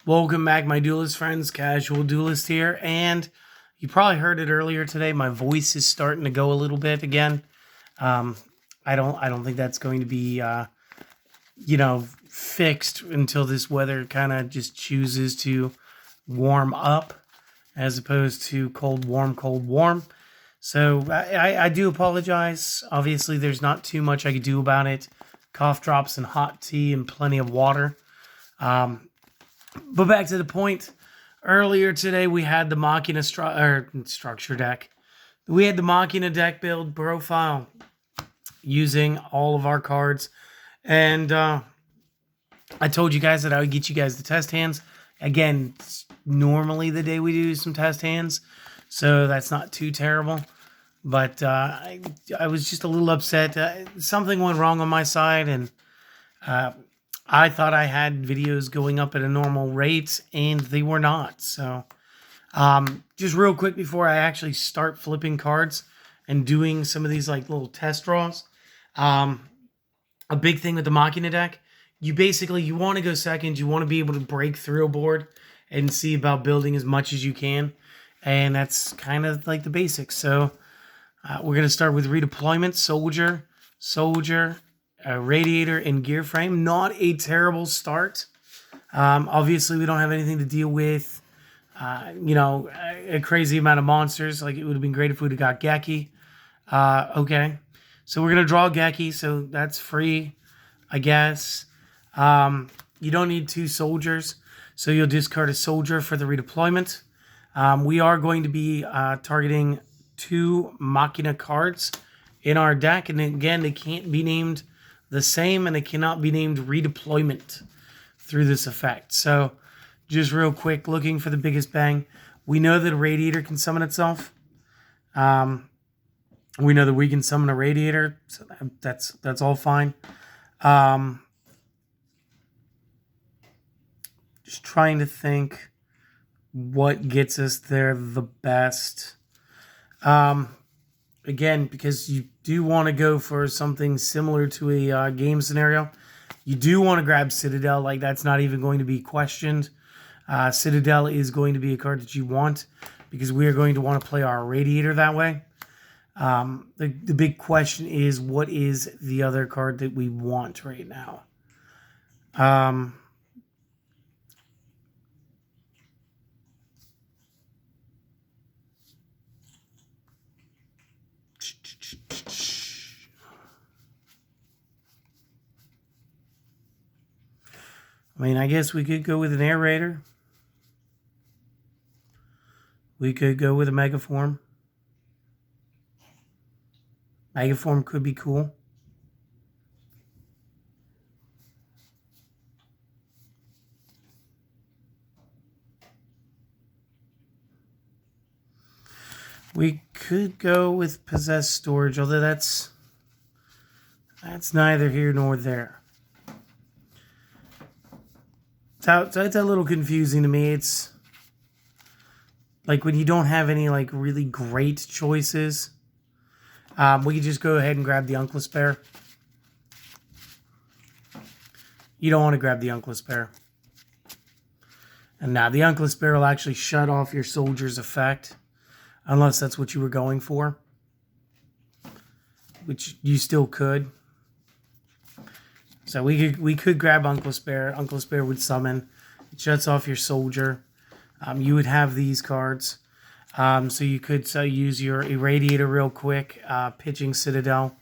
Welcome back, my duelist friends. Casual Duelist here, and you probably heard it earlier today. My voice is starting to go a little bit again. Um, I don't think that's going to be, fixed until this weather kind of just chooses to warm up, as opposed to cold, warm, cold, warm. So I do apologize. Obviously, there's not too much I could do about it. Cough drops and hot tea and plenty of water. But back to the point. Earlier today, we had the Machina structure deck. We had the Machina deck build profile using all of our cards. And I told you guys that I would get you guys the test hands. Again, it's normally the day we do some test hands, so that's not too terrible. But I was just a little upset. Something went wrong on my side, and I thought I had videos going up at a normal rate, and they were not. So, just real quick before I actually start flipping cards and doing some of these like little test draws, a big thing with the Machina deck, you want to go second. You want to be able to break through a board and see about building as much as you can, and that's kind of like the basics. So, we're gonna start with redeployment, soldier. Radiator and gear frame. Not a terrible start. Obviously, we don't have anything to deal with, a crazy amount of monsters. Like, it would have been great if we'd have got Geki. Okay. So we're going to draw Geki, so that's free, I guess. You don't need two soldiers, so you'll discard a soldier for the redeployment. We are going to be targeting two Machina cards in our deck, and again, they can't be named the same, and it cannot be named redeployment through this effect. So, just real quick, looking for the biggest bang. We know that a Radiator can summon itself. We know that we can summon a Radiator, so that's all fine. Just trying to think what gets us there the best. Again, because you do want to go for something similar to a game scenario. You do want to grab Citadel. Like, that's not even going to be questioned. Citadel is going to be a card that you want because we are going to want to play our Radiator that way. The big question is, what is the other card that we want right now? I mean, I guess we could go with an Air Raider. We could go with a Megaform. Megaform could be cool. We could go with Possessed Storage, although that's neither here nor there. It's a little confusing to me. It's like when you don't have any like really great choices. We could just go ahead and grab the Unkless Bear. You don't want to grab the Unkless Bear. And now the Unkless Bear will actually shut off your soldier's effect, unless that's what you were going for, which you still could. So we could grab Unkless Bear. Unkless Bear would summon. It shuts off your soldier. You would have these cards. So you could use your Irradiator real quick, pitching Citadel.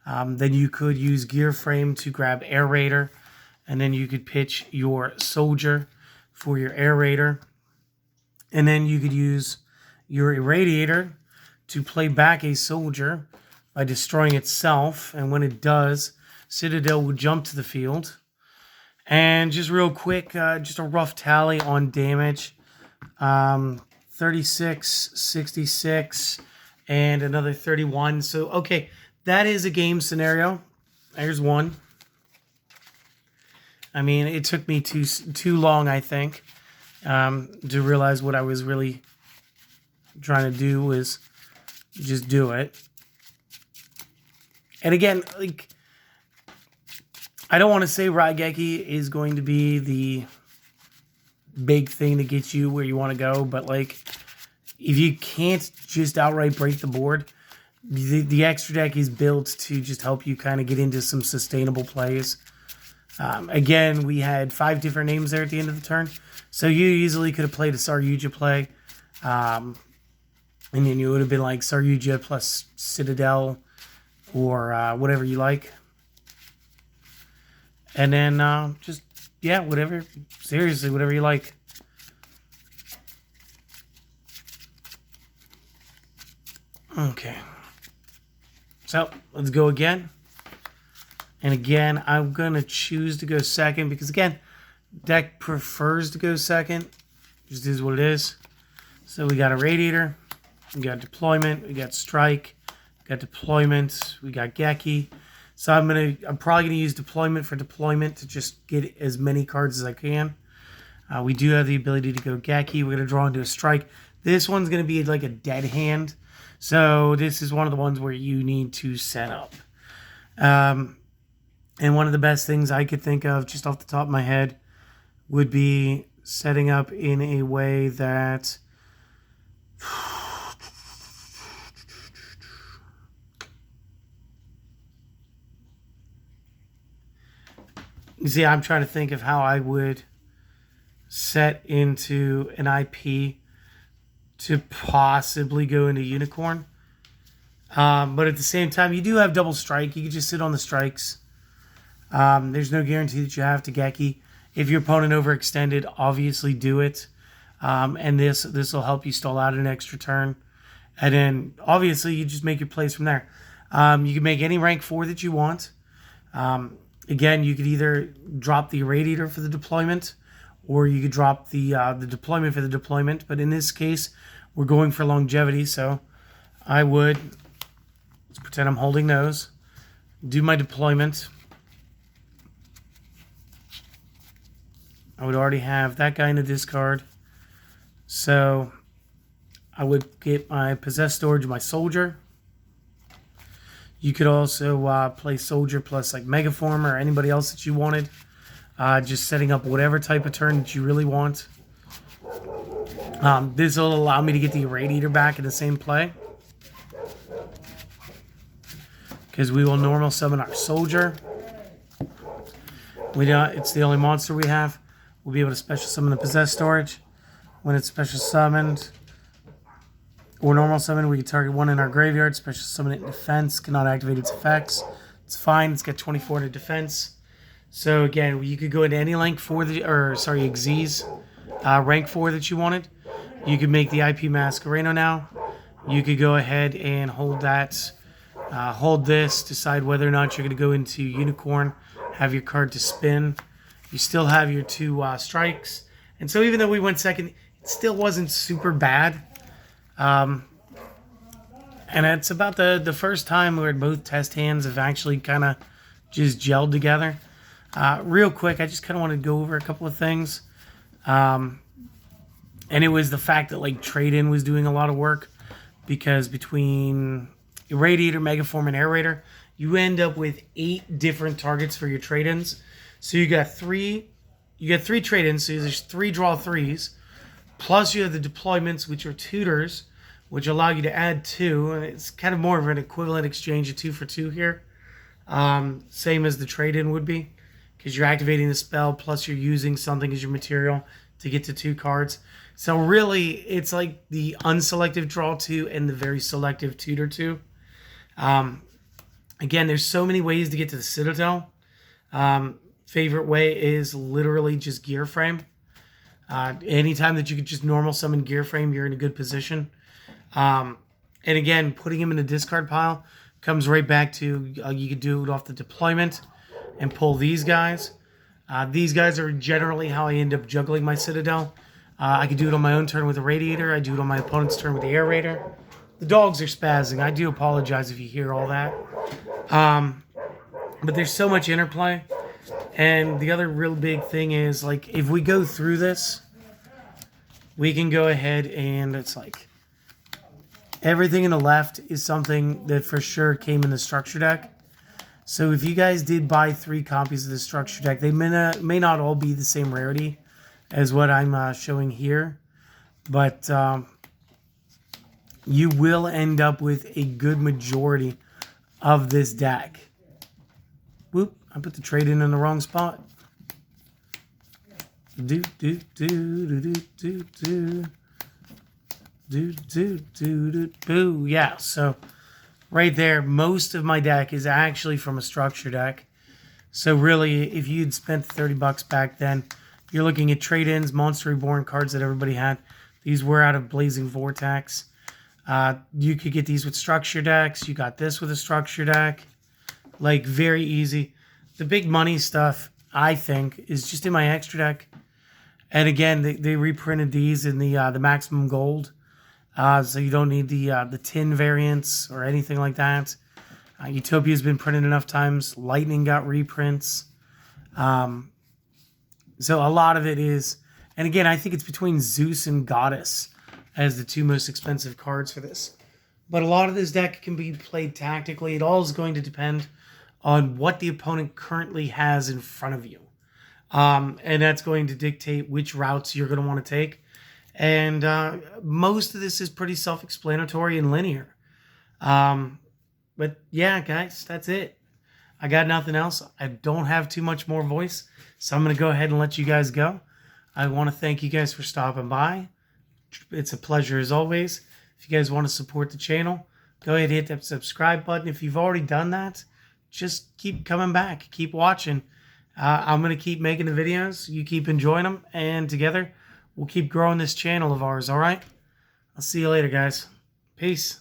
Then you could use Gear Frame to grab Air Raider. And then you could pitch your soldier for your Air Raider. And then you could use your Irradiator to play back a soldier by destroying itself. And when it does, Citadel will jump to the field. And just real quick, just a rough tally on damage. 36, 66, and another 31. So, okay, that is a game scenario. There's one. I mean, it took me too long, I think, to realize what I was really trying to do was just do it. And again, like, I don't want to say Raigeki is going to be big thing to get you where you want to go. But like, if you can't just outright break the board, the extra deck is built to just help you kind of get into some sustainable plays. Again, we had 5 different names there at the end of the turn. So you easily could have played a Saryuja play. And then you would have been like Saryuja plus Citadel or whatever you like. And then just, yeah, whatever. Seriously, whatever you like. Okay. So, let's go again. And again, I'm going to choose to go second because, again, deck prefers to go second. Just is what it is. So we got a Radiator. We got Deployment. We got Strike. We got Deployment. We got Geki. So I'm probably gonna use Deployment for deployment to just get as many cards as I can. We do have the ability to go Geki. We're gonna draw into a Strike. This one's gonna be like a dead hand. So this is one of the ones where you need to set up. And one of the best things I could think of just off the top of my head would be setting up in a way that you see, I'm trying to think of how I would set into an IP to possibly go into Unicorn. But at the same time, you do have double strike. You can just sit on the strikes. There's no guarantee that you have to Geki. If your opponent overextended, obviously do it. And this will help you stall out an extra turn. And then, obviously, you just make your plays from there. You can make any rank 4 that you want. Again, you could either drop the Irradiator for the deployment, or you could drop the deployment for the deployment. But in this case, we're going for longevity, so I would, let's pretend I'm holding those, do my deployment. I would already have that guy in the discard. So I would get my Possessed Storage, my Soldier. You could also play Soldier plus like Megaform or anybody else that you wanted. Just setting up whatever type of turn that you really want. This will allow me to get the Irradiator back in the same play. Because we will normal summon our Soldier. It's the only monster we have. We'll be able to special summon the Possessed Storage. When it's special summoned or normal summon, we can target one in our graveyard, special summon it in defense, cannot activate its effects. It's fine, it's got 24 to defense. So again, you could go into any rank 4 Xyz rank 4 that you wanted. You could make the IP Masquerano now. You could go ahead and hold that, hold this, decide whether or not you're going to go into Unicorn, have your card to spin. You still have your 2 strikes. And so even though we went second, it still wasn't super bad. And it's about the first time where both test hands have actually kind of just gelled together. Real quick, I just kind of want to go over a couple of things. And it was the fact that like Trade-In was doing a lot of work, because between Irradiator, Megaform, and Aerator, you end up with 8 different targets for your trade-ins. So you got 3 trade-ins, so there's 3 draw 3s. Plus you have the deployments, which are tutors, which allow you to add 2. And it's kind of more of an equivalent exchange of 2 for 2 here. Same as the trade-in would be, because you're activating the spell, plus you're using something as your material to get to 2 cards. So really, it's like the unselective draw 2 and the very selective tutor 2. Again, there's so many ways to get to the Citadel. Favorite way is literally just Gear Frame. Anytime that you could just normal summon Gear Frame, you're in a good position. And again, putting him in the discard pile comes right back to you could do it off the deployment and pull these guys. These guys are generally how I end up juggling my Citadel. I could do it on my own turn with a Radiator. I do it on my opponent's turn with the Aerator. The dogs are spazzing. I do apologize if you hear all that. But there's so much interplay. And the other real big thing is, like, if we go through this, we can go ahead and it's like everything in the left is something that for sure came in the structure deck. So if you guys did buy 3 copies of the structure deck, they may not all be the same rarity. as what I'm showing here. But you will end up with a good majority of this deck. Whoop, I put the trade in the wrong spot. Do do do do do do do do do do do. Yeah, so right there, most of my deck is actually from a structure deck. So really, if you'd spent $30 back then, you're looking at trade-ins, Monster Reborn cards that everybody had. These were out of Blazing Vortex. You could get these with structure decks. You got this with a structure deck. Like, very easy. The big money stuff, I think, is just in my extra deck. And again, they reprinted these in the maximum gold. So you don't need the tin variants or anything like that. Utopia's been printed enough times. Lightning got reprints. So a lot of it is... And again, I think it's between Zeus and Goddess as the two most expensive cards for this. But a lot of this deck can be played tactically. It all is going to depend on what the opponent currently has in front of you. And that's going to dictate which routes you're going to want to take. And most of this is pretty self-explanatory and linear. But yeah, guys, that's it. I got nothing else. I don't have too much more voice, so I'm going to go ahead and let you guys go. I want to thank you guys for stopping by. It's a pleasure as always. If you guys want to support the channel, go ahead and hit that subscribe button. If you've already done that, just keep coming back. Keep watching. I'm going to keep making the videos. You keep enjoying them, and together we'll keep growing this channel of ours, all right? I'll see you later, guys. Peace.